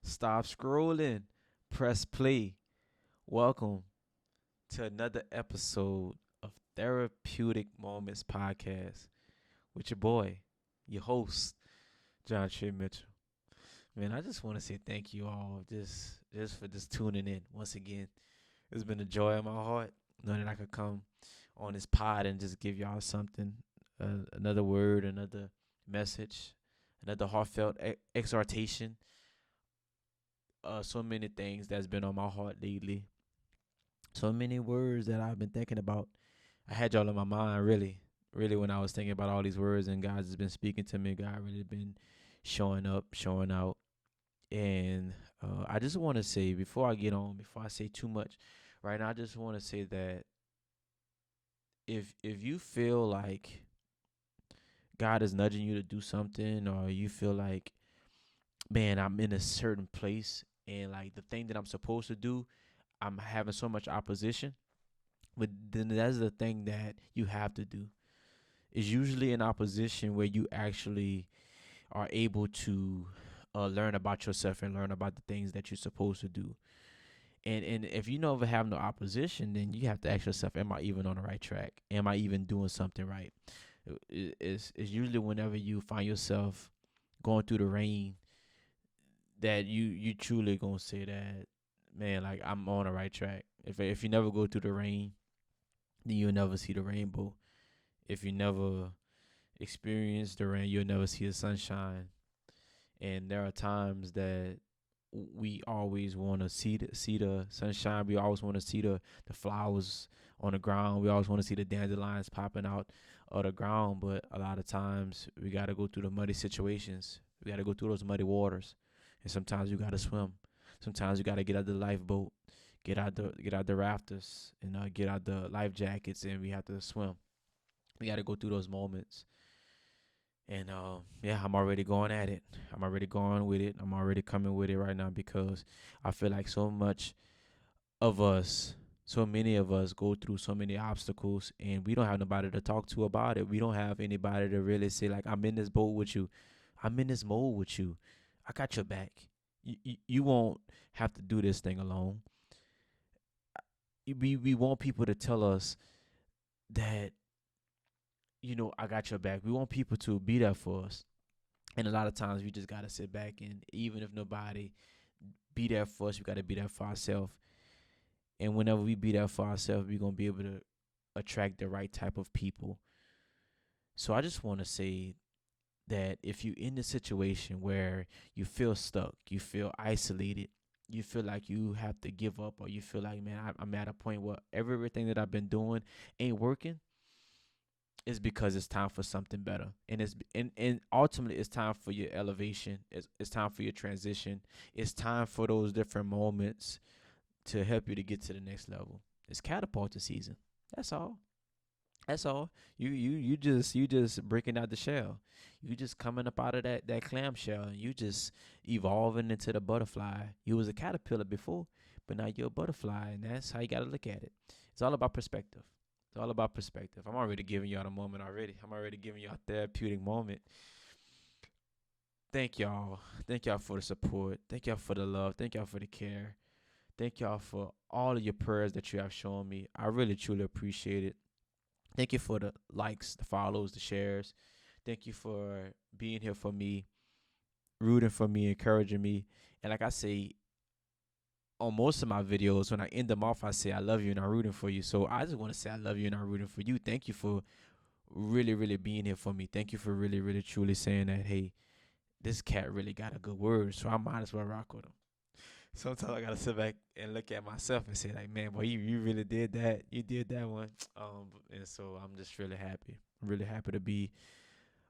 Stop scrolling. Press play. Welcome to another episode of Therapeutic Moments Podcast with your boy, your host, John Mitchell. Man, I just want to say thank you all just for just tuning in once again. It's been a joy in my heart knowing that I could come on this pod and just give y'all something, another word, another message, another heartfelt exhortation. So many things that's been on my heart lately. So many words that I've been thinking about. I had y'all in my mind, really, when I was thinking about all these words, and God has been speaking to me. God really been showing up, showing out. And I just want to say, before I say too much, right now, I just want to say that if you feel like God is nudging you to do something, or you feel like, man, I'm in a certain place, and like the thing that I'm supposed to do, I'm having so much opposition, but then that's the thing that you have to do. Is usually an opposition where you actually are able to learn about yourself and learn about the things that you're supposed to do. And if you never have no opposition, then you have to ask yourself, am I even on the right track? Am I even doing something right? It's usually whenever you find yourself going through the rain that you truly gonna say that, man, like I'm on the right track. If you never go through the rain, then you'll never see the rainbow. If you never experience the rain, you'll never see the sunshine. And there are times that we always want to see the sunshine. We always want to see the flowers on the ground. We always want to see the dandelions popping out of the ground. But a lot of times we got to go through the muddy situations. We got to go through those muddy waters, and sometimes you got to swim. Sometimes you got to get out the lifeboat, get out the rafters, and get out the life jackets, and we have to swim. We got to go through those moments. And yeah, I'm already going at it. I'm already going with it. I'm already coming with it right now because I feel like of us, so many of us go through so many obstacles and we don't have nobody to talk to about it. We don't have anybody to really say, like, I'm in this boat with you. I'm in this mode with you. I got your back. You won't have to do this thing alone. We want people to tell us that, I got your back. We want people to be there for us. And a lot of times we just gotta sit back, and even if nobody be there for us, we gotta be there for ourselves. And whenever we be there for ourselves, we're gonna be able to attract the right type of people. So I just wanna say that if you're in a situation where you feel stuck, you feel isolated, you feel like you have to give up, or you feel like, man, I'm at a point where everything that I've been doing ain't working, is because it's time for something better. And ultimately it's time for your elevation. It's time for your transition. It's time for those different moments to help you to get to the next level. It's catapulting season. That's all. That's all. You just breaking out the shell. You just coming up out of that clam shell, and you just evolving into the butterfly. You was a caterpillar before, but now you're a butterfly, and that's how you gotta look at it. It's all about perspective. It's all about perspective. I'm already giving y'all the moment already. I'm already giving y'all a therapeutic moment. Thank y'all. Thank y'all for the support. Thank y'all for the love. Thank y'all for the care. Thank y'all for all of your prayers that you have shown me. I really truly appreciate it. Thank you for the likes, the follows, the shares. Thank you for being here for me, rooting for me, encouraging me. And like I say, on most of my videos, when I end them off, I say I love you and I'm rooting for you. So I just want to say I love you and I'm rooting for you. Thank you for really, really being here for me. Thank you for really, really, truly saying that, hey, this cat really got a good word, so I might as well rock with him. Sometimes I gotta sit back and look at myself and say, like, man, boy, you really did that. You did that one. And so I'm just really happy. I'm really happy to be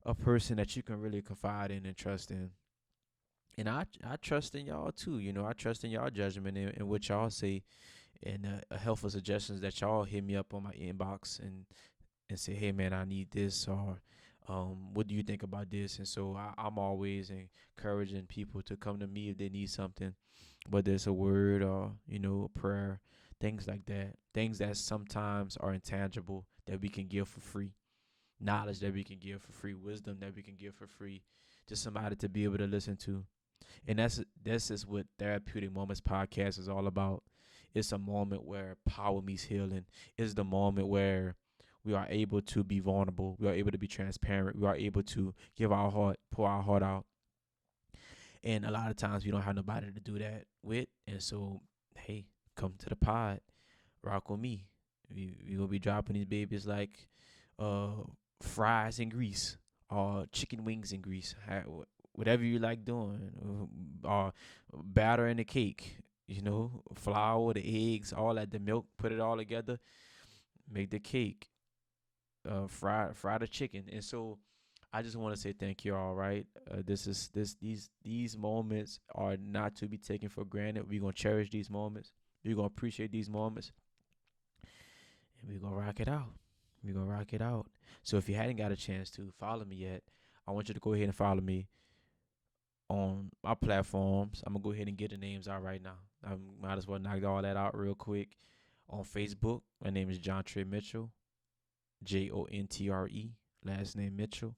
a person that you can really confide in and trust in. And I trust in y'all too. I trust in y'all judgment and what y'all say, and helpful suggestions that y'all hit me up on my inbox and say, hey man, I need this, or what do you think about this? And so I'm always encouraging people to come to me if they need something, whether it's a word or a prayer, things like that, things that sometimes are intangible that we can give for free, knowledge that we can give for free, wisdom that we can give for free, just somebody to be able to listen to. And that's is what Therapeutic Moments podcast is all about. It's a moment where power meets healing. It's the moment where we are able to be vulnerable. We are able to be transparent. We are able to give our heart, pour our heart out. And a lot of times we don't have nobody to do that with. And so, hey, come to the pod, rock with me. We gonna be dropping these babies like uh fries and grease or chicken wings and grease. Whatever you like doing, or batter in the cake. Flour, the eggs, all that, the milk, put it all together, make the cake. Fry the chicken. And so I just want to say thank you all. Right, these moments are not to be taken for granted. We're gonna cherish these moments. We're gonna appreciate these moments, and we're gonna rock it out. We're gonna rock it out. So if you hadn't got a chance to follow me yet, I want you to go ahead and follow me on my platforms. I'm gonna go ahead and get the names out right now. I might as well knock all that out real quick. On Facebook, my name is Mitchell, Jontre. Last name Mitchell,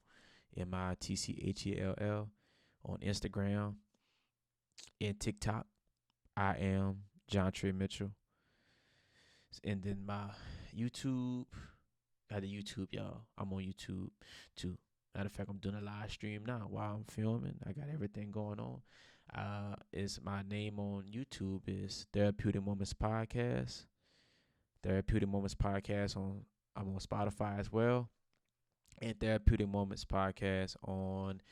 Mitchell. On Instagram and TikTok, I am Jontre Mitchell. And then my YouTube, got the YouTube, y'all. I'm on YouTube too. Matter of fact, I'm doing a live stream now while I'm filming. I got everything going on. Is my name on YouTube is Therapeutic Moments Podcast. Therapeutic Moments Podcast I'm on Spotify as well. And Therapeutic Moments Podcast on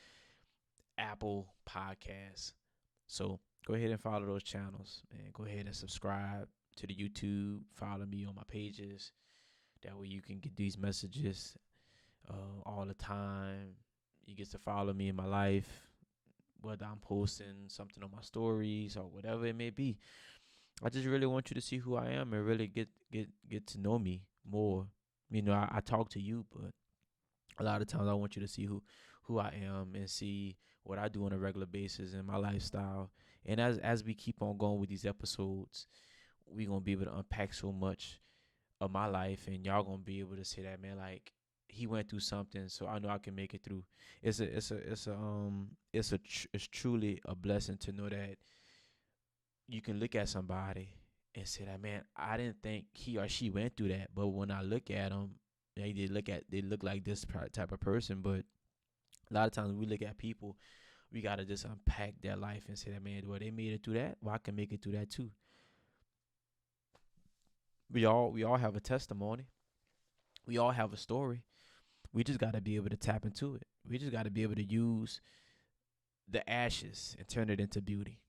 Apple Podcasts. So go ahead and follow those channels and go ahead and subscribe to the YouTube. Follow me on my pages. That way you can get these messages all the time. You get to follow me in my life, whether I'm posting something on my stories or whatever it may be. I just really want you to see who I am and really get to know me more. I talk to you, but a lot of times I want you to see who I am and see what I do on a regular basis in my lifestyle. And as we keep on going with these episodes, we're gonna be able to unpack so much of my life, and y'all gonna be able to say that, man, like, he went through something, so I know I can make it through. It's truly a blessing to know that you can look at somebody and say that, man, I didn't think he or she went through that, but when I look at them, they look like this type of person. But a lot of times when we look at people, we gotta just unpack their life and say that, man, well, they made it through that, well, I can make it through that too. We all have a testimony. We all have a story. We just got to be able to tap into it. We just got to be able to use the ashes and turn it into beauty.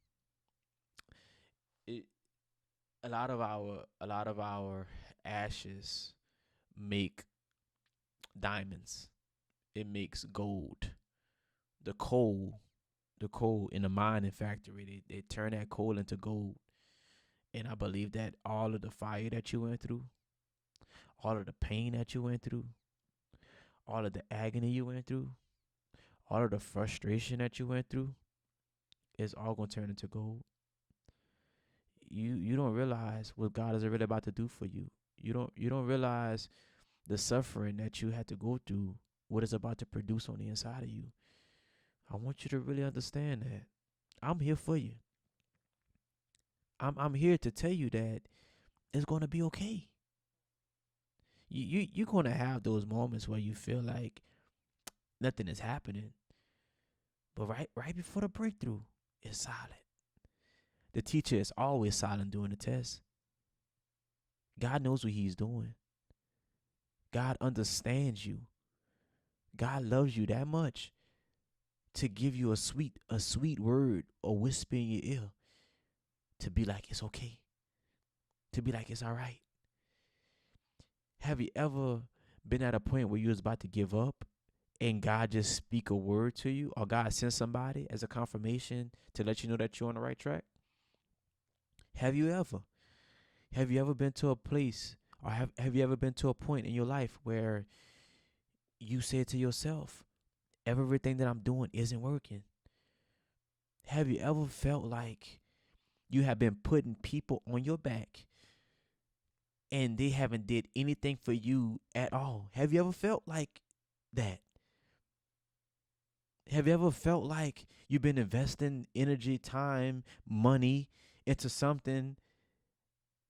It a lot of our ashes make diamonds. It makes gold. The coal in the mining factory, they turn that coal into gold. And I believe that all of the fire that you went through, all of the pain that you went through, all of the agony you went through, all of the frustration that you went through, is all gonna turn into gold. You don't realize what God is really about to do for you. You don't realize the suffering that you had to go through, what it's about to produce on the inside of you. I want you to really understand that. I'm here for you. I'm here to tell you that it's gonna be okay. You're gonna have those moments where you feel like nothing is happening. But right before the breakthrough, it's silent. The teacher is always silent during the test. God knows what he's doing. God understands you. God loves you that much to give you a sweet word or whisper in your ear to be like, it's okay. To be like, it's all right. Have you ever been at a point where you was about to give up and God just speak a word to you, or God send somebody as a confirmation to let you know that you're on the right track? Have you ever? Have you ever been to a place, or have you ever been to a point in your life where you said to yourself, everything that I'm doing isn't working? Have you ever felt like you have been putting people on your back and they haven't did anything for you at all? Have you ever felt like that? Have you ever felt like you've been investing energy, time, money into something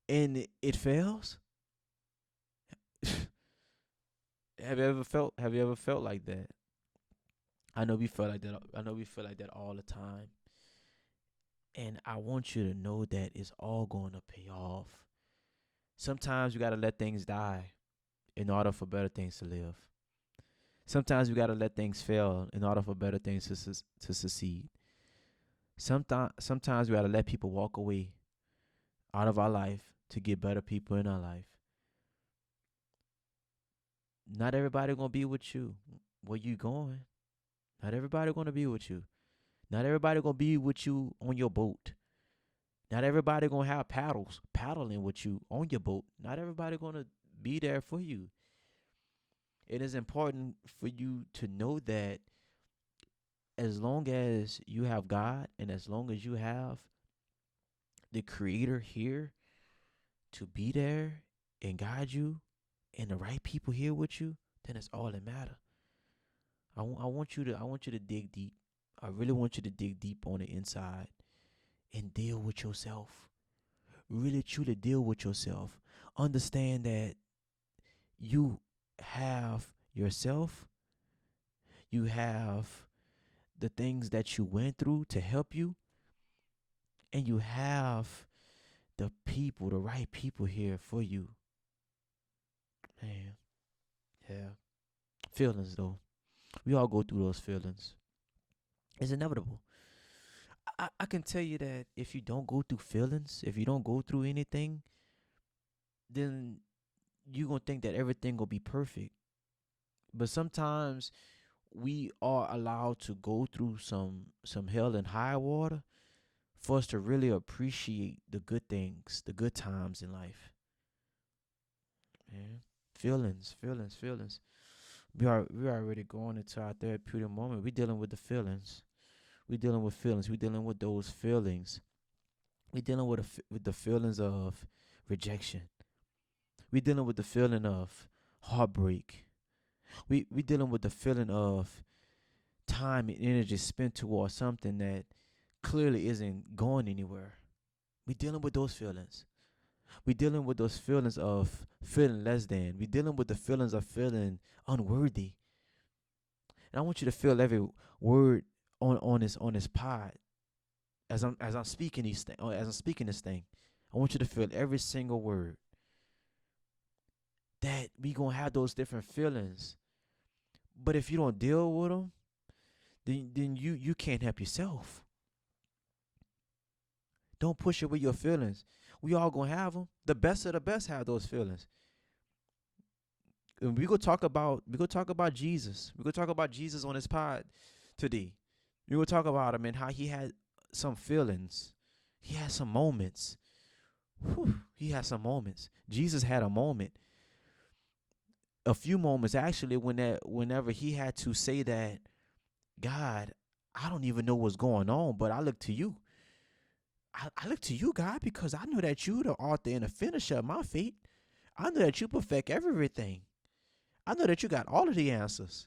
and it fails? Have you ever felt like that? I know we feel like that. I know we feel like that all the time. And I want you to know that it's all going to pay off. Sometimes you got to let things die in order for better things to live. Sometimes we got to let things fail in order for better things to succeed. Sometimes we got to let people walk away out of our life to get better people in our life. Not everybody going to be with you where you going. Not everybody going to be with you. Not everybody going to be with you on your boat. Not everybody going to have paddling with you on your boat. Not everybody going to be there for you. It is important for you to know that as long as you have God and as long as you have the Creator here to be there and guide you and the right people here with you, then it's all that matter. I want you to dig deep. I really want you to dig deep on the inside and deal with yourself. Really truly deal with yourself. Understand that you have yourself. You have the things that you went through to help you. And you have the people, the right people here for you. Man, yeah. Feelings, though. We all go through those feelings. It's inevitable. I can tell you that if you don't go through feelings, if you don't go through anything, then you're going to think that everything will be perfect. But sometimes we are allowed to go through some hell and high water for us to really appreciate the good things, the good times in life. Man, feelings. We are already going into our therapeutic moment. We're dealing with the feelings. We're dealing with feelings. We're dealing with those feelings. We're dealing with the feelings of rejection. We're dealing with the feeling of heartbreak. We dealing with the feeling of time and energy spent towards something that clearly isn't going anywhere. We're dealing with those feelings. We're dealing with those feelings of feeling less than. We're dealing with the feelings of feeling unworthy. And I want you to feel every word on this pod as I'm speaking as I'm speaking this thing. I want you to feel every single word. That we gonna have those different feelings, but if you don't deal with them, then you can't help yourself. Don't push away your feelings. We all gonna have them. The best of the best have those feelings. And we go talk about Jesus. We go talk about Jesus on this pod today. We go talk about him and how he had some feelings. He had some moments. He had some moments. Jesus had a moment. A few moments actually whenever he had to say that, God, I don't even know what's going on, but I look to you. I look to you, God, because I know that you the author and the finisher of my faith. I know that you perfect everything. I know that you got all of the answers.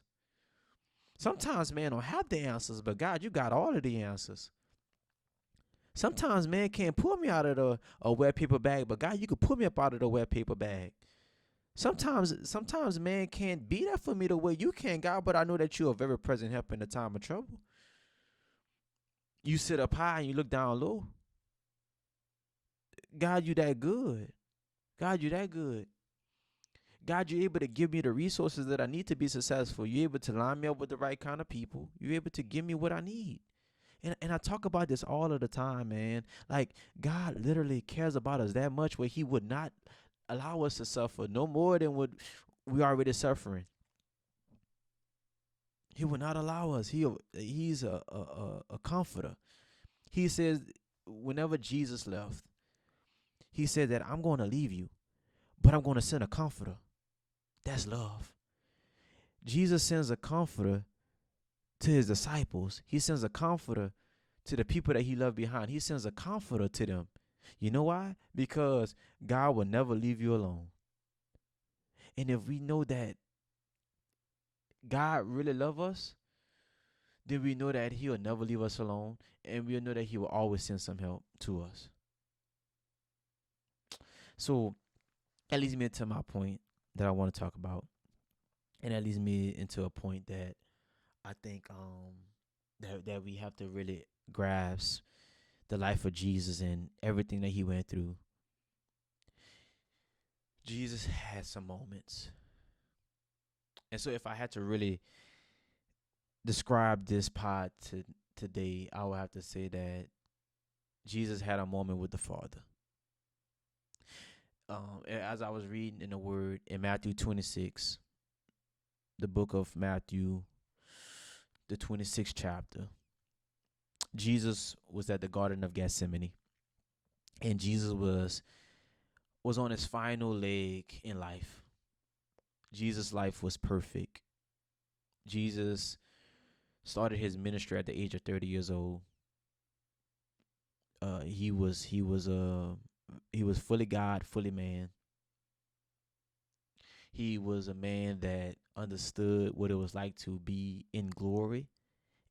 Sometimes man don't have the answers, but God, you got all of the answers. Sometimes man can't pull me out of a wet paper bag, but God, you can pull me up out of the wet paper bag. Sometimes man can't be there for me the way you can, God, but I know that you are very present help in the time of trouble. You sit up high and you look down low. God, you that good. God, you that good. God, you're able to give me the resources that I need to be successful. You're able to line me up with the right kind of people. You're able to give me what I need. And I talk about this all of the time, man. Like, God literally cares about us that much where he would not allow us to suffer no more than what we already suffering. He will not allow us. He's a comforter. He says whenever Jesus left, he said that I'm going to leave you, but I'm going to send a comforter. That's love. Jesus sends a comforter to his disciples. He sends a comforter to the people that he left behind. He sends a comforter to them. You know why? Because God will never leave you alone. And if we know that God really loves us, then we know that he will never leave us alone, and we know that he will always send some help to us. So that leads me into my point that I want to talk about, and that leads me into a point that I think that we have to really grasp the life of Jesus and everything that he went through. Jesus had some moments. And so if I had to really describe this pod today, I would have to say that Jesus had a moment with the Father. As I was reading in the Word in Matthew 26, the book of Matthew, the 26th chapter, Jesus was at the Garden of Gethsemane, and Jesus was on his final leg in life. Jesus' life was perfect. Jesus started his ministry at the age of 30 years old. He was fully God, fully man. He was a man that understood what it was like to be in glory,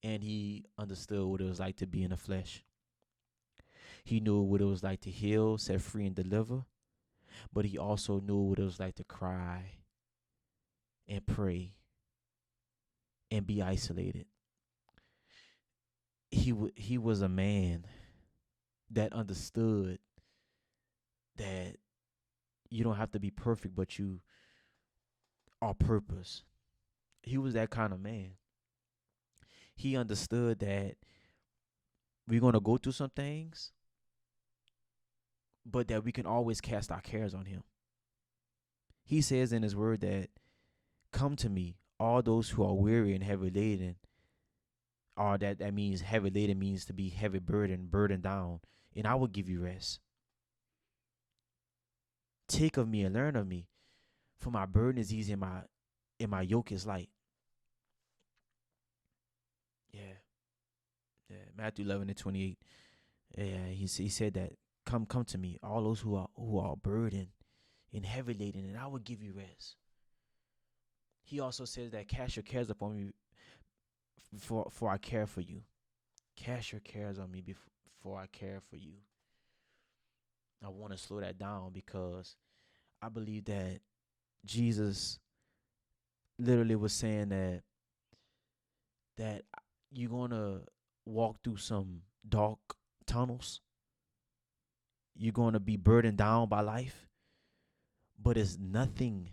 and he understood what it was like to be in the flesh. He knew what it was like to heal, set free, and deliver, but he also knew what it was like to cry and pray and be isolated. He was a man that understood that you don't have to be perfect, but you are purpose. He was that kind of man. He understood that we're going to go through some things, but that we can always cast our cares on him. He says in his word that, come to me, all those who are weary and heavy laden, or that means heavy laden means to be heavy burdened down, and I will give you rest. Take of me and learn of me, for my burden is easy and my yoke is light. Yeah. Yeah. Matthew 11:28. Yeah, he said that, come to me, all those who are burdened and heavy laden, and I will give you rest. He also says that, cast your cares upon me, for I care for you. Cast your cares on me before I care for you. I want to slow that down because I believe that Jesus literally was saying that you're gonna walk through some dark tunnels. You're gonna be burdened down by life, but it's nothing,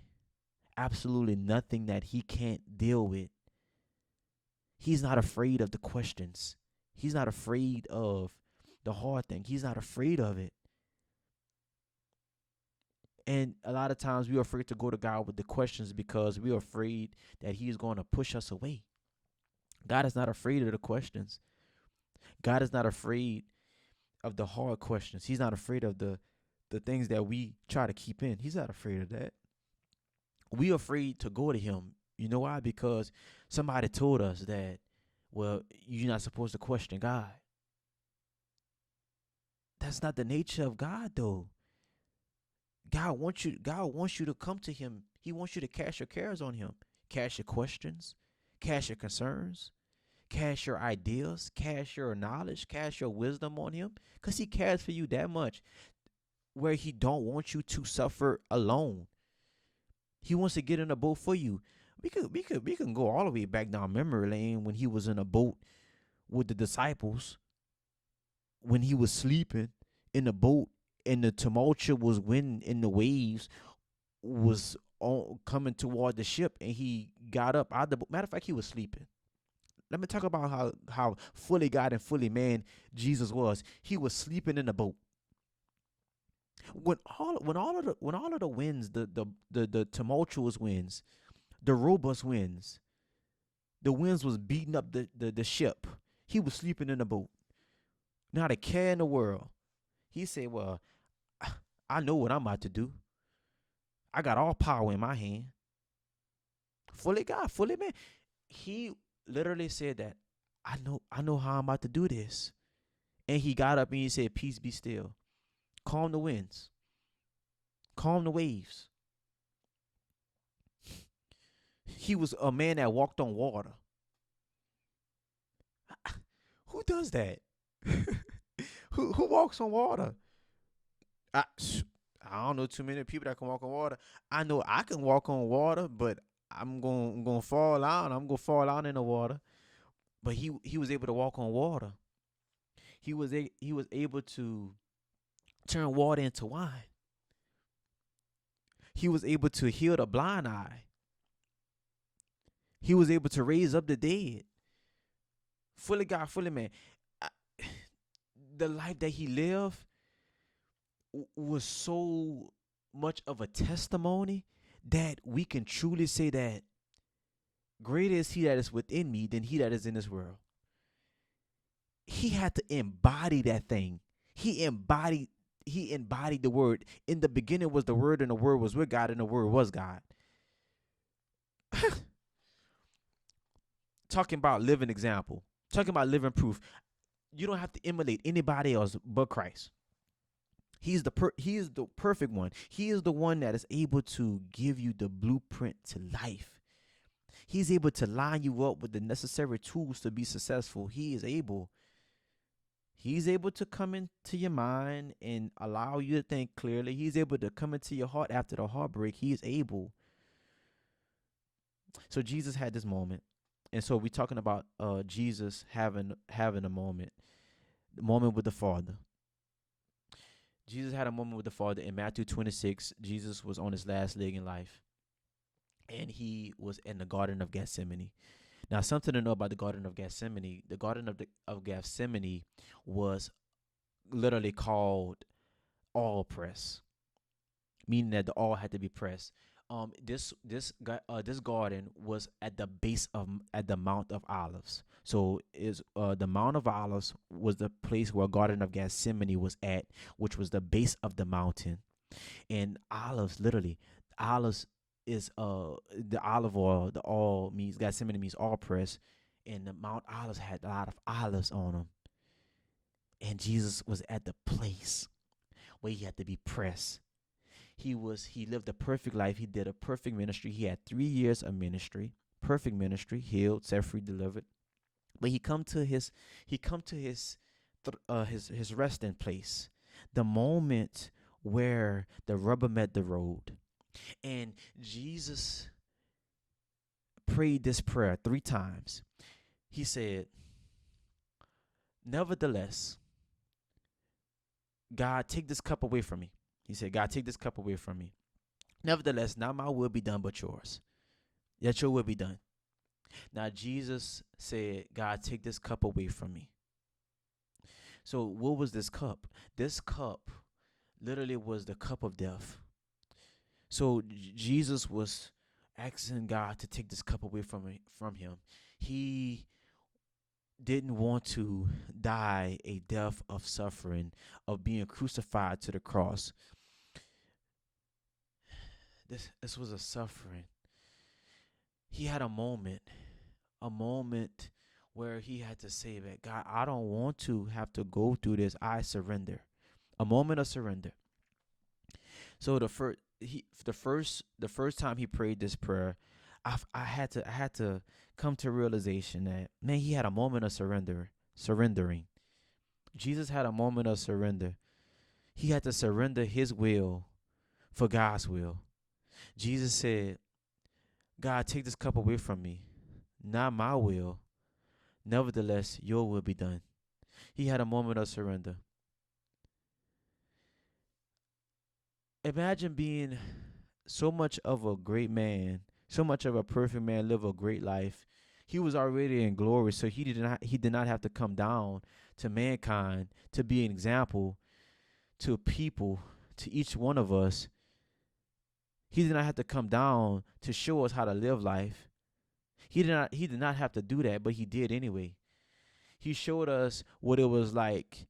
absolutely nothing that he can't deal with. He's not afraid of the questions. He's not afraid of the hard thing. He's not afraid of it. And a lot of times we are afraid to go to God with the questions because we are afraid that he's going to push us away. God is not afraid of the questions. God is not afraid of the hard questions. He's not afraid of the things that we try to keep in. He's not afraid of that. We are afraid to go to him. You know why? Because somebody told us that, well, you're not supposed to question God. That's not the nature of God, though. God wants you to come to him. He wants you to cast your cares on him. Cast your questions, cast your concerns, cast your ideas, cast your knowledge, cast your wisdom on him, because he cares for you that much, where he don't want you to suffer alone. He wants to get in a boat for you. We can go all the way back down memory lane when he was in a boat with the disciples, when he was sleeping in the boat and the tumultuous wind and the waves was coming toward the ship, and he got up out of the boat. Matter of fact, he was sleeping. Let me talk about how fully God and fully man Jesus was. He was sleeping in the boat. When all of the winds, the tumultuous winds, the robust winds, the winds was beating up the ship, he was sleeping in the boat. Not a care in the world. He said, well, I know what I'm about to do. I got all power in my hand. Fully God, fully man. He literally said that, I know how I'm about to do this. And he got up and he said, peace be still. Calm the winds. Calm the waves. He was a man that walked on water. Who does that? Who walks on water? I I don't know too many people that can walk on water. I know I can walk on water, but I'm gonna fall out. I'm gonna fall out in the water. But he was able to walk on water. He was able to turn water into wine. He was able to heal the blind eye. He was able to raise up the dead. Fully God, fully man. I, the life that he lived was so much of a testimony that we can truly say that greater is he that is within me than he that is in this world. He had to embody that thing. He embodied the word. In the beginning was the word, and the word was with God, and the word was God. Talking about living example. Talking about living proof. You don't have to emulate anybody else but Christ. He is the perfect one. He is the one that is able to give you the blueprint to life. He's able to line you up with the necessary tools to be successful. He is able. He's able to come into your mind and allow you to think clearly. He's able to come into your heart after the heartbreak. He is able. So Jesus had this moment. And so we're talking about Jesus having a moment. The moment with the Father. Jesus had a moment with the Father in Matthew 26. Jesus was on his last leg in life, and he was in the Garden of Gethsemane. Now, something to know about the Garden of Gethsemane. The Garden of Gethsemane was literally called all press, meaning that the all had to be pressed. This garden was at the Mount of Olives. So is the Mount of Olives was the place where Garden of Gethsemane was at, which was the base of the mountain. And olives, literally, olives is the olive oil. The all means Gethsemane means all press, and the Mount Olives had a lot of olives on them. And Jesus was at the place where he had to be pressed. He lived a perfect life. He did a perfect ministry. He had 3 years of ministry, perfect ministry, healed, set free, delivered. But he come to his resting place, the moment where the rubber met the road, and Jesus prayed this prayer 3 times. He said, "Nevertheless, God, take this cup away from me." He said, "God, take this cup away from me. Nevertheless, not my will be done, but yours. Yet your will be done." Now, Jesus said, "God, take this cup away from me." So what was this cup? This cup literally was the cup of death. So Jesus was asking God to take this cup away from him. He didn't want to die a death of suffering, of being crucified to the cross. This was a suffering. He had a moment where he had to say that, "God, I don't want to have to go through this. I surrender." A moment of surrender. So the first time he prayed this prayer, I had to come to realization that, man, he had a moment of surrendering. Jesus had a moment of surrender. He had to surrender his will for God's will. Jesus said, "God, take this cup away from me. Not my will. Nevertheless, your will be done." He had a moment of surrender. Imagine being so much of a great man, so much of a perfect man, live a great life. He was already in glory, so he did not have to come down to mankind to be an example to people, to each one of us. He did not have to come down to show us how to live life. He did not have to do that, but he did anyway. He showed us what it was like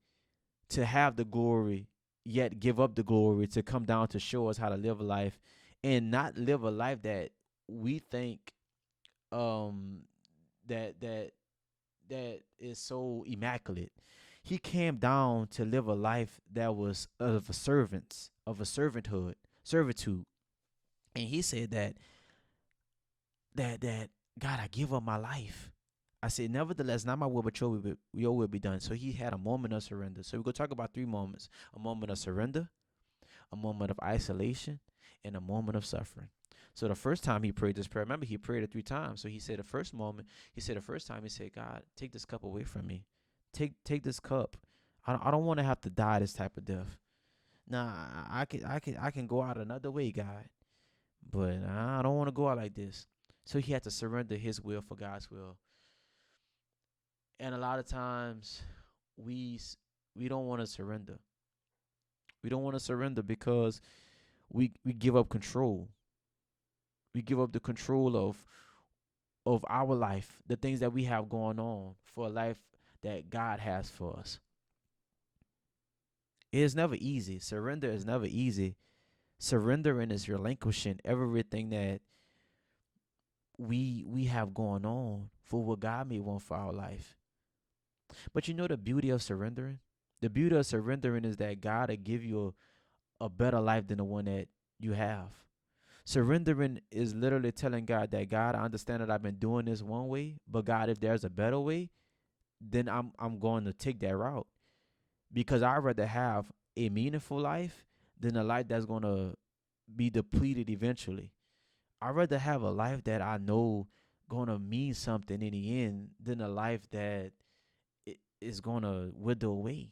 to have the glory, yet give up the glory, to come down to show us how to live a life, and not live a life that we think um that is so immaculate. He came down to live a life that was of a servitude. And he said that God, I give up my life. I said, nevertheless, not my will, but your will be done. So he had a moment of surrender. So we're going to talk about three moments: a moment of surrender, a moment of isolation, and a moment of suffering. So the first time he prayed this prayer, remember he prayed it 3 times. So he said the first time he said, God, take this cup away from me. Take this cup. I don't want to have to die this type of death. Nah, I can go out another way, God. But I don't want to go out like this. So he had to surrender his will for God's will. And a lot of times we we don't want to surrender. We don't want to surrender because we give up control. We give up the control of our life, the things that we have going on for a life that God has for us. It is never easy. Surrender is never easy. Surrendering is relinquishing everything that we have going on for what God may want for our life. But you know the beauty of surrendering? The beauty of surrendering is that God will give you a better life than the one that you have. Surrendering is literally telling God that, God, I understand that I've been doing this one way, but God, if there's a better way, then I'm going to take that route, because I'd rather have a meaningful life than a life that's going to be depleted eventually. I'd rather have a life that I know going to mean something in the end than a life that is going to wither away.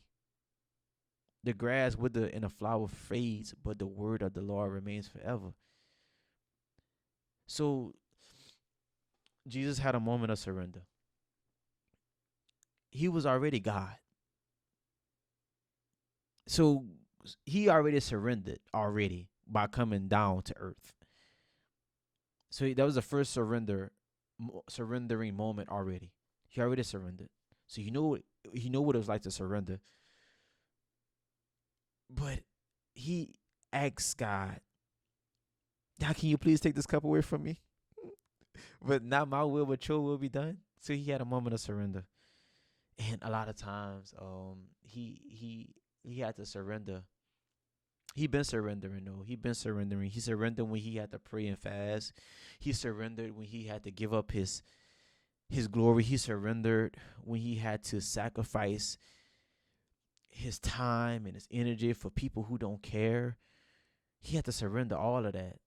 The grass wither and the flower fades, but the word of the Lord remains forever. So Jesus had a moment of surrender. He was already God. So he already surrendered already by coming down to earth. So that was the first surrendering moment already. He already surrendered. So he know what it was like to surrender. But he asked God, "How can you please take this cup away from me? But not my will, but your will be done." So he had a moment of surrender. And a lot of times, he had to surrender. He been surrendering though. He been surrendering. He surrendered when he had to pray and fast. He surrendered when he had to give up his glory. He surrendered when he had to sacrifice his time and his energy for people who don't care. He had to surrender all of that.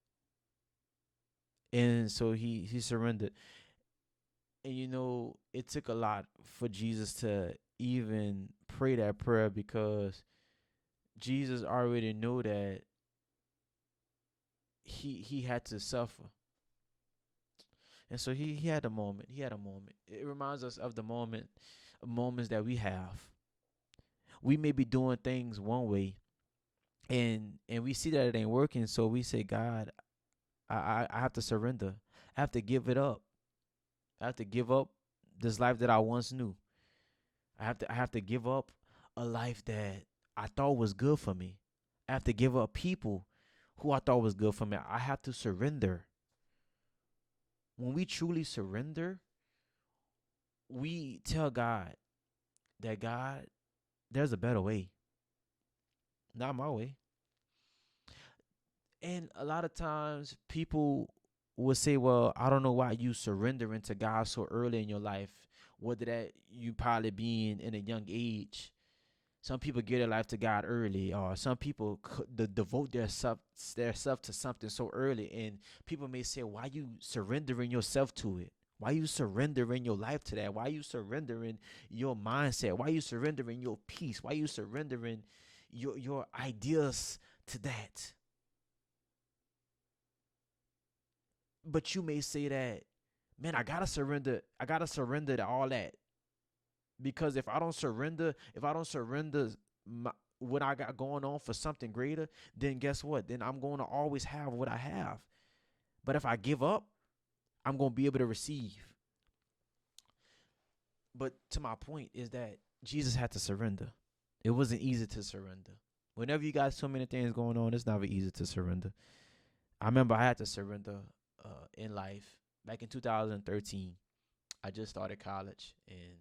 And so he surrendered. And it took a lot for Jesus to even pray that prayer, because Jesus already knew that he had to suffer. And so he had a moment. He had a moment. It reminds us of the moments that we have. We may be doing things one way, and we see that it ain't working, so we say, God, I have to surrender. I have to give it up. I have to give up this life that I once knew. I have to give up a life that I thought was good for me. I have to give up people who I thought was good for me. I have to surrender. When we truly surrender, we tell God that, God, there's a better way, not my way. And a lot of times people will say, well, I don't know why you surrendering to God so early in your life, whether that you probably being in a young age. Some people give their life to God early, or some people devote their self to something so early. And people may say, why you surrendering yourself to it? Why you surrendering your life to that? Why you surrendering your mindset? Why you surrendering your peace? Why you surrendering your ideas to that? But you may say that, man, I gotta surrender. I gotta surrender to all that, because if I don't surrender what I got going on for something greater, then guess what? Then I'm going to always have what I have. But if I give up, I'm going to be able to receive. But to my point is that Jesus had to surrender. It wasn't easy to surrender. Whenever you got so many things going on, it's never easy to surrender. I remember I had to surrender in life back in 2013. I just started college, and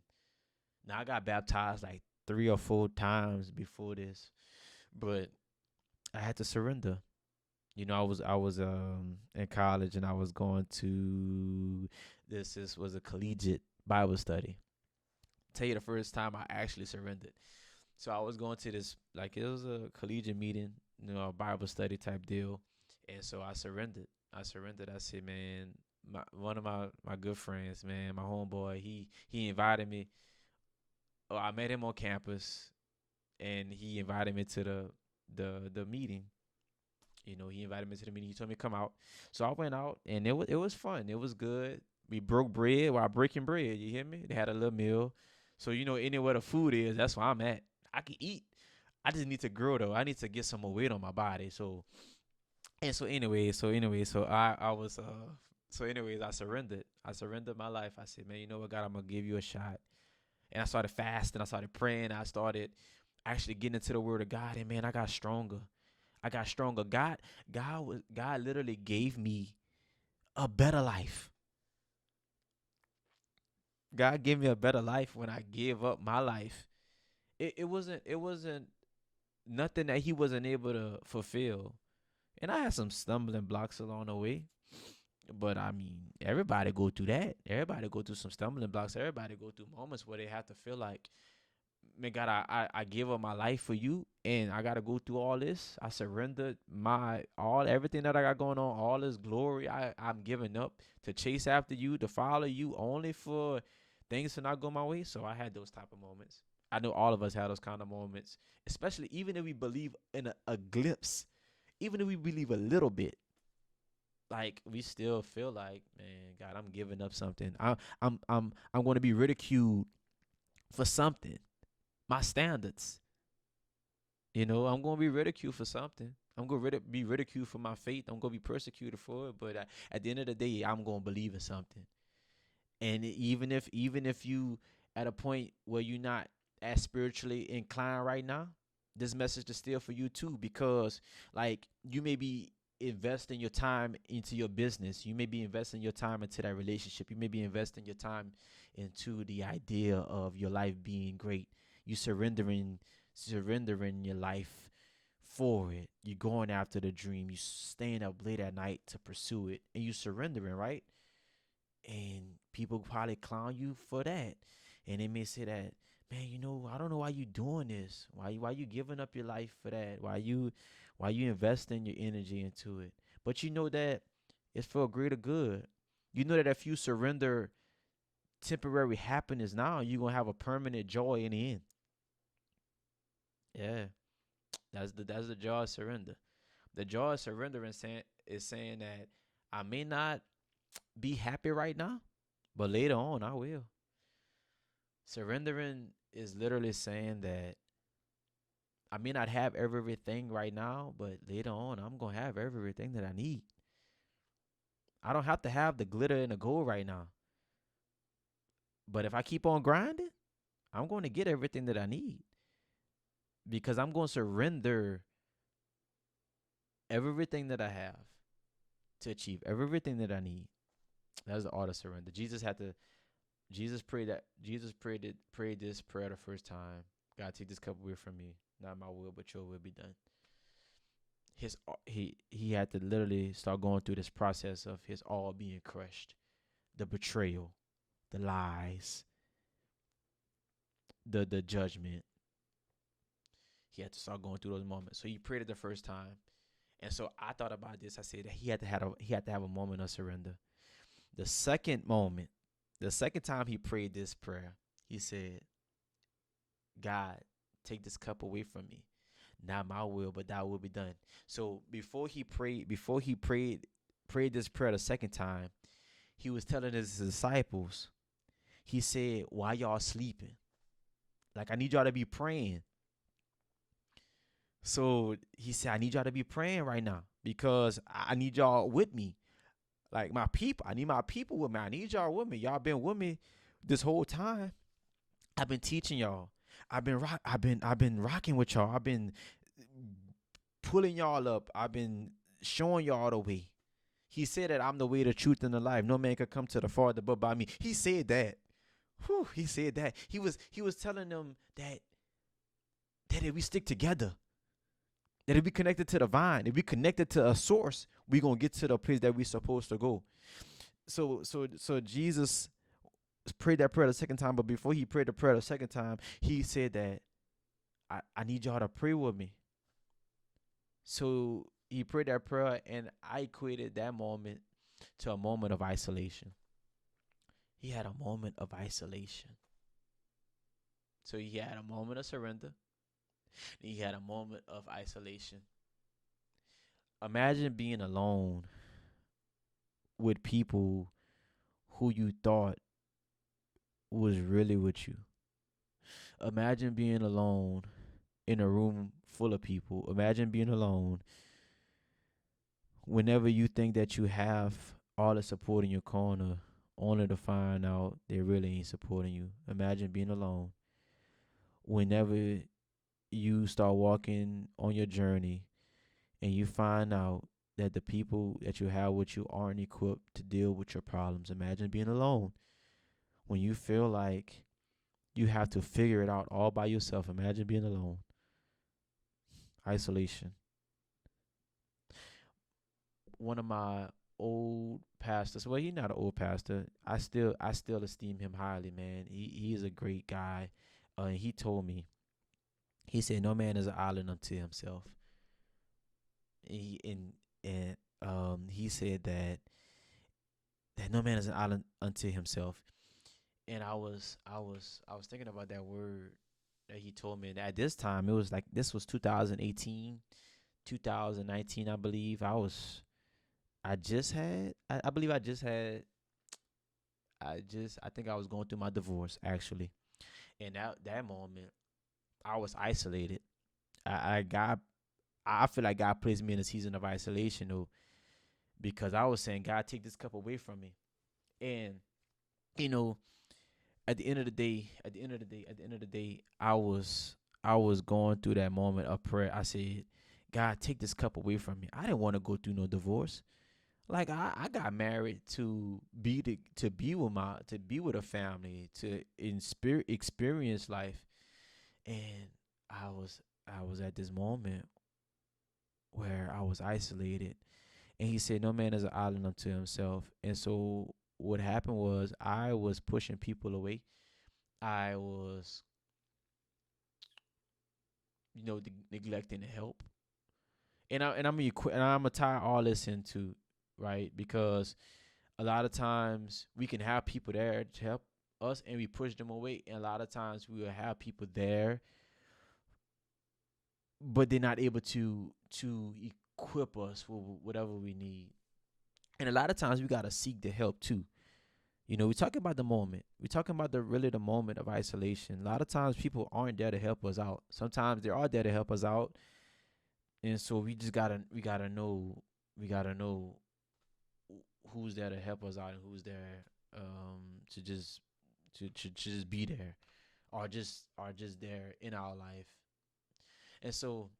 now I got baptized like 3 or 4 times before this, but I had to surrender. I was in college, and I was going to this was a collegiate Bible study. Tell you the first time I actually surrendered. So I was going to this, like, it was a collegiate meeting, a Bible study type deal. And so I surrendered. I said, man, one of my good friends, man, my homeboy, he invited me. Oh, I met him on campus, and he invited me to the meeting. He invited me to the meeting. He told me to come out. So I went out, and it was fun. It was good. We broke bread while breaking bread. You hear me? They had a little meal. So anywhere the food is, that's where I'm at. I can eat. I just need to grow though. I need to get some more weight on my body. So anyways, I surrendered. I surrendered my life. I said, man, you know what, God, I'm gonna give you a shot. And I started fasting. I started praying. I started actually getting into the Word of God. And man, I got stronger. God literally gave me a better life. God gave me a better life when I gave up my life. It wasn't nothing that He wasn't able to fulfill. And I had some stumbling blocks along the way. But I mean, everybody go through that. Everybody go through some stumbling blocks. Everybody go through moments where they have to feel like, man, God, I give up my life for you, and I gotta go through all this. I surrendered everything that I got going on, all this glory I'm giving up to chase after you, to follow you, only for things to not go my way. So I had those type of moments. I know all of us had those kind of moments, especially even if we believe in a glimpse, even if we believe a little bit. Like, we still feel like, man, God, I'm giving up something. I'm going to be ridiculed for something. My standards. I'm going to be ridiculed for something. I'm going to be ridiculed for my faith. I'm going to be persecuted for it. But at the end of the day, I'm going to believe in something. And even if you at a point where you're not as spiritually inclined right now, this message is still for you too, because like, you may be investing your time into your business. You may be investing your time into that relationship. You may be investing your time into the idea of your life being great. You surrendering your life for it. You're going after the dream. You staying up late at night to pursue it, and you surrendering, right? And people probably clown you for that, and they may say that, man, I don't know why you doing this. Why you giving up your life for that? Why you investing your energy into it? But you know that it's for a greater good. You know that if you surrender temporary happiness now, you're gonna have a permanent joy in the end. Yeah, that's the joy of surrender. The joy of surrender is saying that I may not be happy right now, but later on I will. Surrendering is literally saying that I may not have everything right now, but later on I'm gonna have everything that I need. I don't have to have the glitter and the gold right now, but if I keep on grinding, I'm going to get everything that I need, because I'm going to surrender everything that I have to achieve everything that I need. That's the art of surrender. Jesus prayed this prayer the first time. God, take this cup away from me. Not my will, but your will be done. He had to literally start going through this process of his all being crushed. The betrayal, the lies, the judgment. He had to start going through those moments. So he prayed it the first time. And so I thought about this. I said that he had to have a moment of surrender. The second moment, the second time he prayed this prayer, he said, God, take this cup away from me. Not my will, but thy will be done. So before he prayed this prayer the second time, he was telling his disciples, he said, why y'all sleeping? Like, I need y'all to be praying. So he said, I need y'all to be praying right now, because I need y'all with me. Like, my people, I need my people with me. I need y'all with me. Y'all been with me this whole time. I've been teaching y'all. I've been rocking with y'all. I've been pulling y'all up. I've been showing y'all the way. He said that I'm the way, the truth, and the life. No man could come to the Father but by me. He said that. Whew, he said that. He was telling them that if we stick together, that if we connected to the vine, if we connected to a source, we gonna get to the place that we supposed to go. So Jesus prayed that prayer the second time. But before he prayed the prayer the second time, he said that I need y'all to pray with me. So he prayed that prayer, and I equated that moment to a moment of isolation. He had a moment of isolation. So he had a moment of surrender. And he had a moment of isolation. Imagine being alone with people who you thought was really with you. Imagine being alone in a room full of people. Imagine being alone whenever you think that you have all the support in your corner, only to find out they really ain't supporting you. Imagine being alone whenever you start walking on your journey and you find out that the people that you have with you aren't equipped to deal with your problems. Imagine being alone when you feel like you have to figure it out all by yourself. Imagine being alone. Isolation. One of my old pastors, well, he's not an old pastor. I still esteem him highly, man. He is a great guy. He told me, he said, no man is an island unto himself. He said that no man is an island unto himself. And I was thinking about that word that he told me. And at this time, it was like this was 2018, 2019, I believe. I believe I think I was going through my divorce actually. And that moment, I was isolated. I got I feel like God placed me in a season of isolation though, because I was saying, God, take this cup away from me. And you know, at the end of the day, I was going through that moment of prayer. I said, God, take this cup away from me. I didn't want to go through no divorce. Like I got married to be with a family, to experience life. And I was at this moment where I was isolated. And he said, no man is an island unto himself. And so what happened was I was pushing people away. I was, neglecting to help. And I'm gonna tie all this into, right, because a lot of times we can have people there to help us and we push them away. And a lot of times we will have people there, but they're not able to equip us with whatever we need. And a lot of times we gotta seek the help too. We're talking about the moment. We're talking about the moment of isolation. A lot of times people aren't there to help us out. Sometimes they are there to help us out, and so we gotta know who's there to help us out and who's there to just be there, or just there in our life. And so,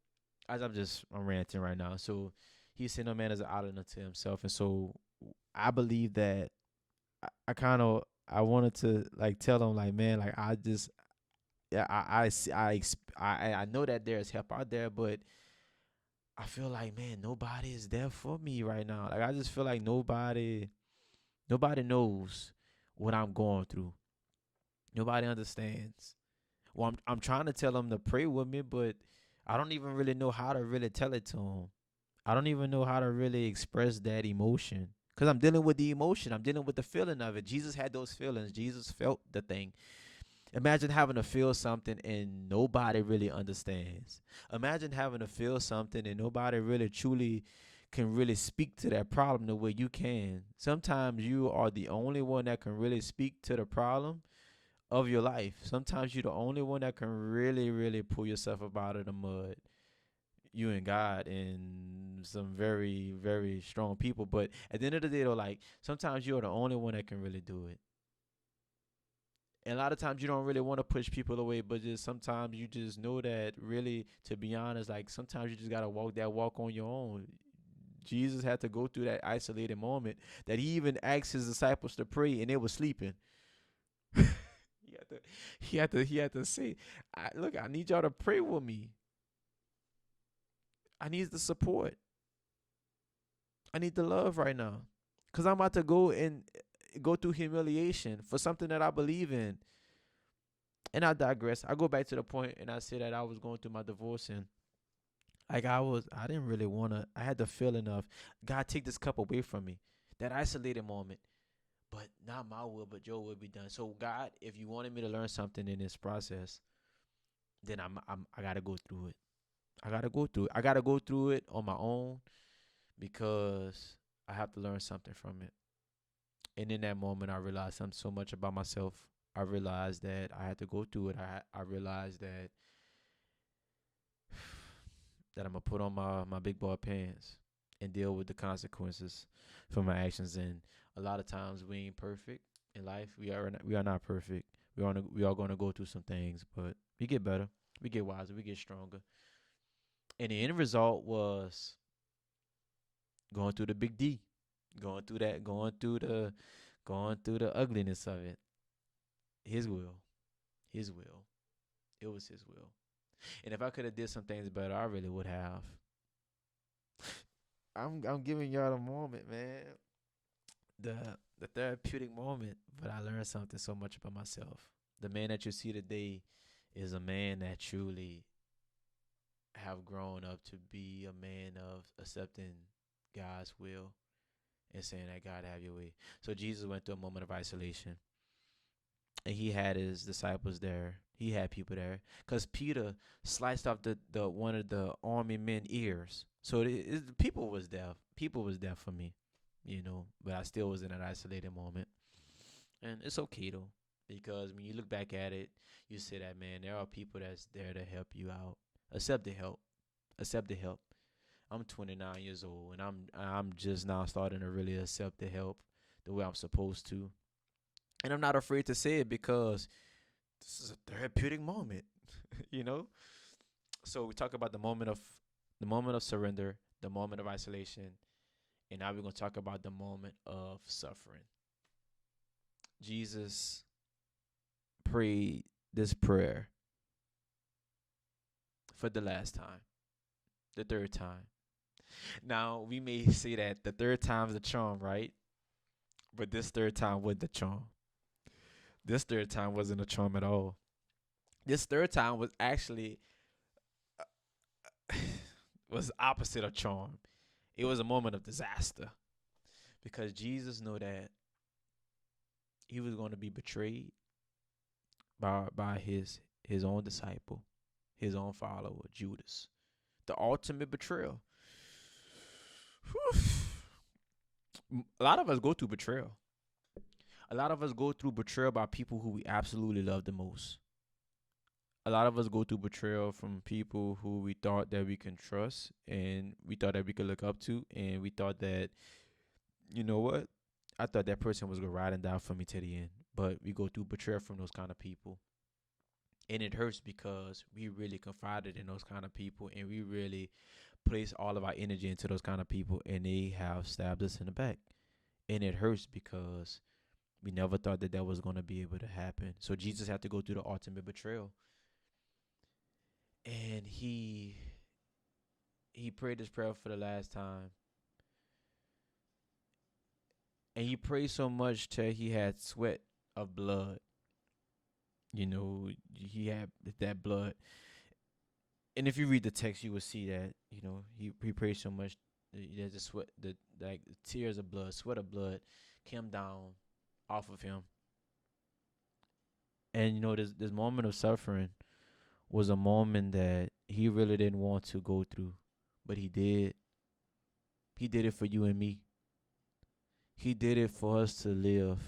as I'm ranting right now. So he said, "No man is an island unto himself," and so I believe that I kind of I wanted to like tell him like, man, like I just yeah I know that there's help out there, but I feel like, man, nobody is there for me right now. Like I just feel like nobody knows what I'm going through. Nobody understands. Well, I'm trying to tell them to pray with me, but I don't even really know how to really tell it to them. I don't even know how to really express that emotion because I'm dealing with the emotion. I'm dealing with the feeling of it. Jesus had those feelings. Jesus felt the thing. Imagine having to feel something and nobody really understands. Imagine having to feel something and nobody really truly can really speak to that problem the way you can. Sometimes you are the only one that can really speak to the problem of your life. Sometimes you're the only one that can really, really pull yourself up out of the mud. You and God and some very, very strong people. But at the end of the day, though, like sometimes you're the only one that can really do it. And a lot of times you don't really want to push people away, but just sometimes you just know that really, to be honest, like sometimes you just gotta walk that walk on your own. Jesus had to go through that isolated moment that he even asked his disciples to pray and they were sleeping. He had to say, look, I need y'all to pray with me. I need the support. I need the love right now. Cause I'm about to go and go through humiliation for something that I believe in. And I digress. I go back to the point and I say that I was going through my divorce, and like I didn't really wanna. I had the feeling of God, take this cup away from me. That isolated moment, but not my will, but your will be done. So God, if you wanted me to learn something in this process, then I gotta go through it. I gotta go through it. I gotta go through it on my own because I have to learn something from it. And in that moment, I realized something so much about myself. I realized that I had to go through it. I realized that I'm gonna put on my big boy pants and deal with the consequences for my actions. And a lot of times we ain't perfect in life. We are not perfect. We are gonna go through some things, but we get better. We get wiser. We get stronger. And the end result was going through the big D, going through that, going through the ugliness of it. His will, His will. It was His will. And if I could have did some things better, I really would have. I'm giving y'all the moment, man. The the therapeutic moment. But I learned something so much about myself. The man that you see today is a man that truly have grown up to be a man of accepting God's will and saying that God have your way. So Jesus went through a moment of isolation, and he had his disciples there. He had people there because Peter sliced off the one of the army men ears. So people was there. People was there for me, But I still was in an isolated moment, and it's okay though, because when you look back at it, you say that, man, there are people that's there to help you out. Accept the help. Accept the help. I'm 29 years old, and I'm just now starting to really accept the help the way I'm supposed to, and I'm not afraid to say it because this is a therapeutic moment, you know. So we talk about the moment of surrender, the moment of isolation, and now we're gonna talk about the moment of suffering. Jesus prayed this prayer for the last time, the third time. Now we may say that the third time's the charm, right? But this third time wasn't the charm. This third time wasn't a charm at all. This third time was actually was opposite of charm. It was a moment of disaster because Jesus knew that he was going to be betrayed by his own disciple, his own follower, Judas. The ultimate betrayal. A lot of us go through betrayal. A lot of us go through betrayal by people who we absolutely love the most. A lot of us go through betrayal from people who we thought that we can trust and we thought that we could look up to, and we thought that, you know what? I thought that person was gonna ride and die for me to the end. But we go through betrayal from those kind of people. And it hurts because we really confided in those kind of people, and we really place all of our energy into those kind of people, and they have stabbed us in the back. And it hurts because we never thought that was going to be able to happen. So Jesus had to go through the ultimate betrayal. And he prayed this prayer for the last time. And he prayed so much till he had sweat of blood. He had that blood. And if you read the text, you will see that, he prayed so much. There's the sweat, the like tears of blood, sweat of blood came down off of him. And this moment of suffering was a moment that he really didn't want to go through, but he did. He did it for you and me. He did it for us to live.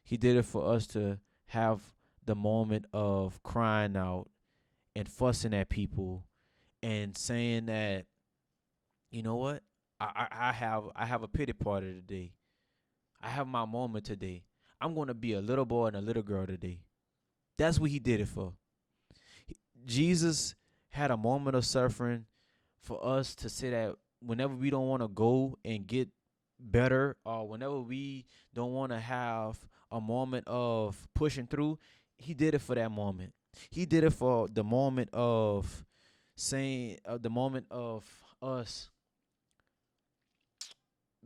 He did it for us to have the moment of crying out and fussing at people and saying that, you know what? I have a pity party today. I have my moment today. I'm going to be a little boy and a little girl today. That's what he did it for. Jesus had a moment of suffering for us to say that whenever we don't want to go and get better, or whenever we don't want to have a moment of pushing through, he did it for that moment. He did it for the moment of saying, the moment of us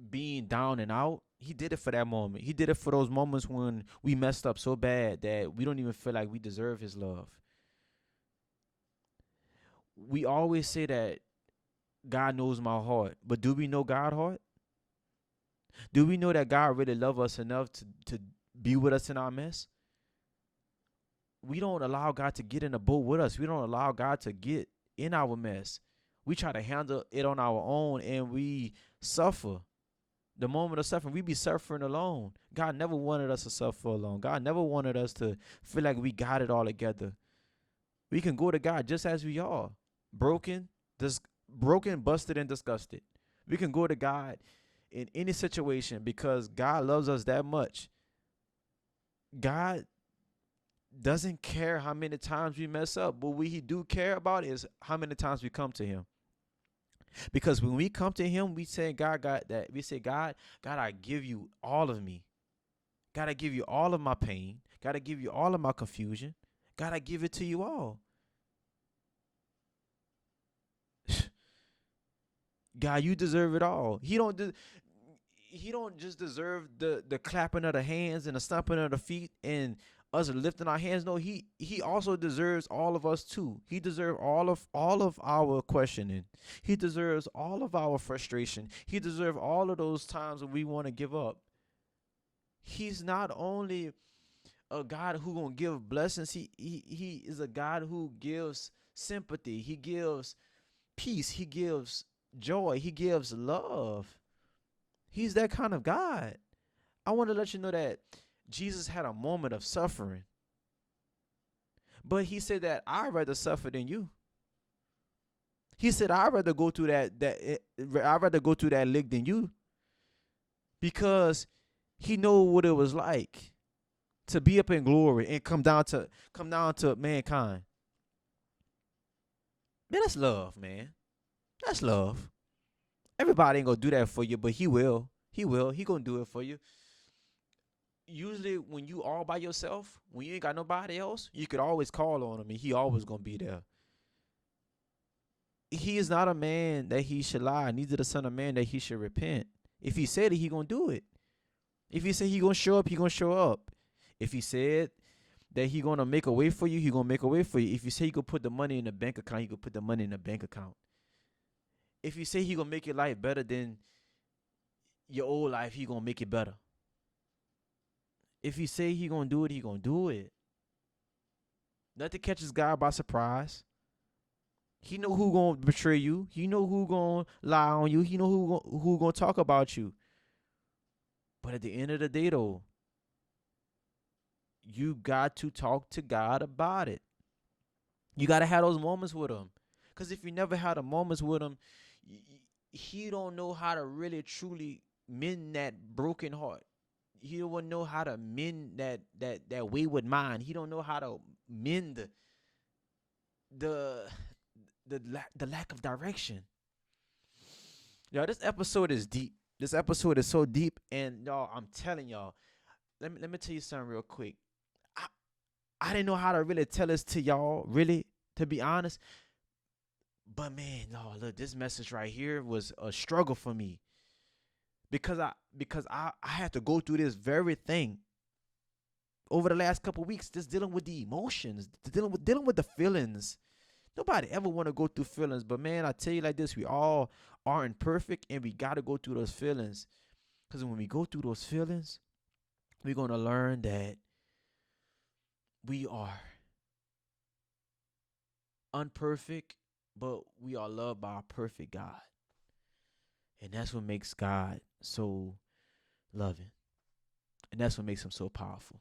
being down and out, he did it for that moment. He did it for those moments when we messed up so bad that we don't even feel like we deserve his love. We always say that God knows my heart, but do we know God's heart? Do we know that God really loves us enough to be with us in our mess? We don't allow God to get in the boat with us. We don't allow God to get in our mess. We try to handle it on our own and we suffer. The moment of suffering, we be suffering alone. God never wanted us to suffer alone. God never wanted us to feel like we got it all together. We can go to God just as we are, broken, broken, busted, and disgusted. We can go to God in any situation because God loves us that much. God doesn't care how many times we mess up, but what he do care about is how many times we come to him. Because when we come to him, we say, God, I give you all of me. God, I give you all of my pain. God, I give you all of my confusion. God, I give it to you all. God, you deserve it all. He don't just deserve the clapping of the hands and the stomping of the feet and us lifting our hands. No, he also deserves all of us too. He deserves all of our questioning. He deserves all of our frustration. He deserves all of those times when we want to give up. He's not only a God who gonna give blessings. He is a God who gives sympathy. He gives peace. He gives joy. He gives love. He's that kind of God. I want to let you know that Jesus had a moment of suffering. But he said that I'd rather suffer than you. He said I'd rather go through I'd rather go through that lick than you. Because he knew what it was like to be up in glory and come down to mankind. Man, that's love, man. That's love. Everybody ain't gonna do that for you, but he will. He will. He gonna do it for you. Usually when you all by yourself, when you ain't got nobody else, you could always call on him and he always gonna be there. He is not a man that he should lie, neither the son of man that he should repent. If he said it, he gonna do it. If he said he gonna show up, he gonna show up. If he said that he gonna make a way for you, he gonna make a way for you. If you say he gonna put the money in the bank account, he gonna put the money in the bank account. If you say he gonna make your life better than your old life, he gonna make it better. If he say he gonna do it, he gonna do it. Nothing catches God by surprise. He know who gonna betray you. He know who gonna lie on you. He know who gonna talk about you. But at the end of the day, though, you got to talk to God about it. You got to have those moments with him. Because if you never had a moments with him, he don't know how to really truly mend that broken heart. He don't know how to mend that wayward mind. He don't know how to mend the lack of direction. Y'all, this episode is deep. This episode is so deep, and y'all, I'm telling y'all. Let me tell you something real quick. I didn't know how to really tell this to y'all, really, to be honest. But man, no, look, this message right here was a struggle for me. Because I had to go through this very thing over the last couple of weeks, just dealing with the emotions, dealing with the feelings. Nobody ever want to go through feelings, but man, I tell you like this, we all aren't perfect, and we got to go through those feelings. Because when we go through those feelings, we're going to learn that we are unperfect, but we are loved by a perfect God. And that's what makes God so loving. And that's what makes him so powerful.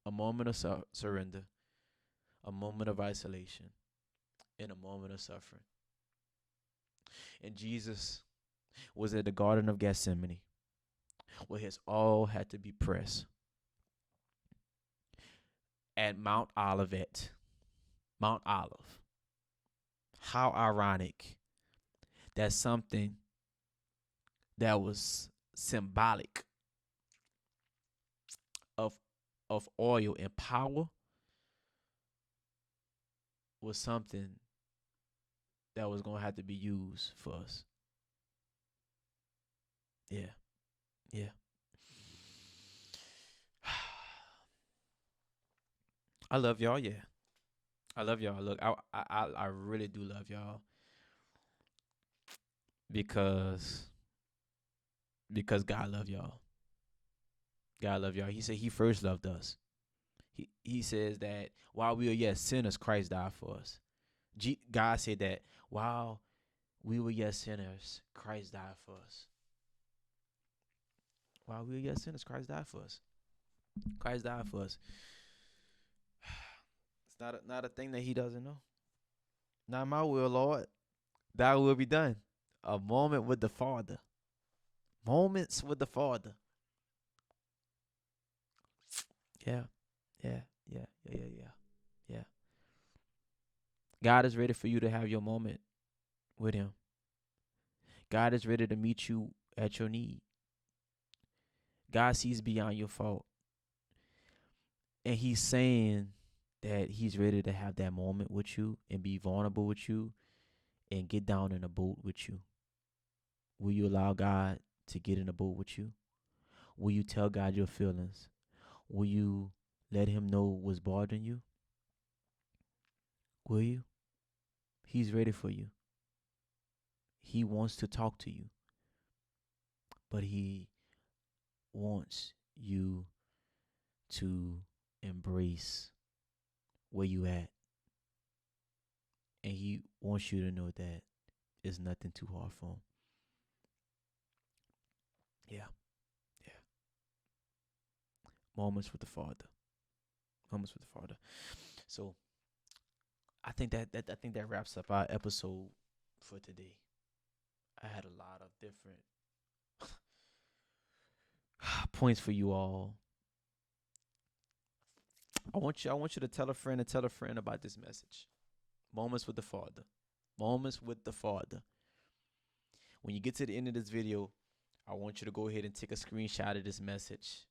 A moment of surrender, a moment of isolation, and a moment of suffering. And Jesus was at the Garden of Gethsemane, where his all had to be pressed. At Mount Olivet, Mount Olive. How ironic that something that was symbolic of oil and power was something that was going to have to be used for us. Yeah. Yeah. I love y'all. Yeah. I love y'all. Look, I really do love y'all because God love y'all. God love y'all. He said he first loved us. He says that while we were yet sinners, Christ died for us. God said that while we were yet sinners, Christ died for us. While we were yet sinners, Christ died for us. Christ died for us. It's not a thing that he doesn't know. Not my will, Lord. Thy will be done. A moment with the Father. Moments with the Father. Yeah, yeah, yeah. God is ready for you to have your moment with him. God is ready to meet you at your need. God sees beyond your fault. And he's saying that he's ready to have that moment with you and be vulnerable with you and get down in a boat with you. Will you allow God to get in a boat with you? Will you tell God your feelings? Will you let him know what's bothering you? Will you? He's ready for you. He wants to talk to you, but he wants you to embrace where you at. And he wants you to know that it's nothing too hard for him. Yeah, yeah. Moments with the Father. Moments with the Father. So I think that wraps up our episode for today. I had a lot of different points for you all. I want you to tell a friend and tell a friend about this message. Moments with the Father. Moments with the Father. When you get to the end of this video, I want you to go ahead and take a screenshot of this message.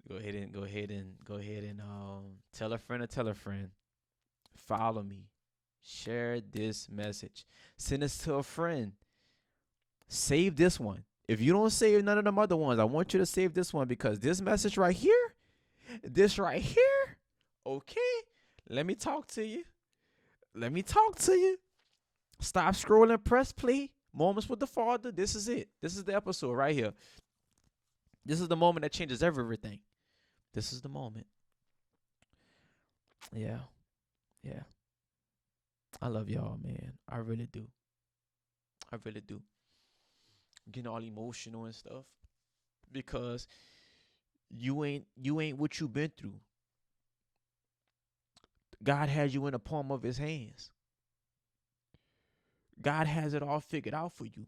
Go ahead and tell a friend or tell a friend. Follow me. Share this message. Send this to a friend. Save this one. If you don't save none of them other ones, I want you to save this one because this message right here, okay, let me talk to you. Let me talk to you. Stop scrolling, press play. Moments with the Father. This is it. This is the episode right here. This is the moment that changes everything. This is the moment. Yeah. Yeah. I love y'all, man. I really do. I really do. I'm getting all emotional and stuff because you ain't what you been through. God has you in the palm of his hands. God has it all figured out for you.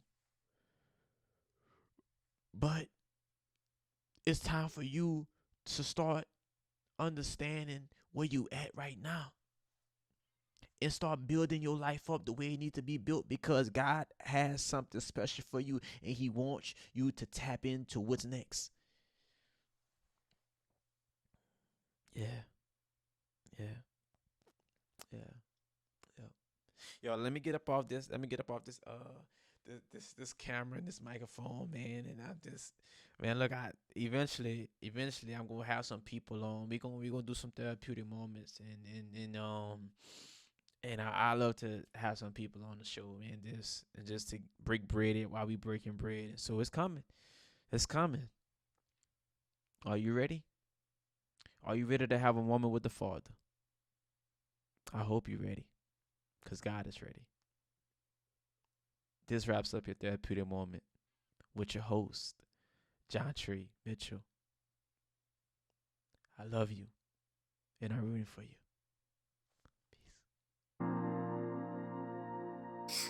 But it's time for you to start understanding where you at right now and start building your life up the way it needs to be built because God has something special for you and he wants you to tap into what's next. Yeah. Yeah. Yeah. Yeah. Yo, let me get up off this. Let me get up off this camera and this microphone, man. And I'm just, man. Look, I eventually, I'm gonna have some people on. We gonna do some therapeutic moments, and I love to have some people on the show, man. Just to break bread it while we breaking bread. So it's coming. It's coming. Are you ready? Are you ready to have a moment with the Father? I hope you're ready, cause God is ready. This wraps up your therapeutic moment with your host, John Tree Mitchell. I love you, and I'm rooting for you. Peace.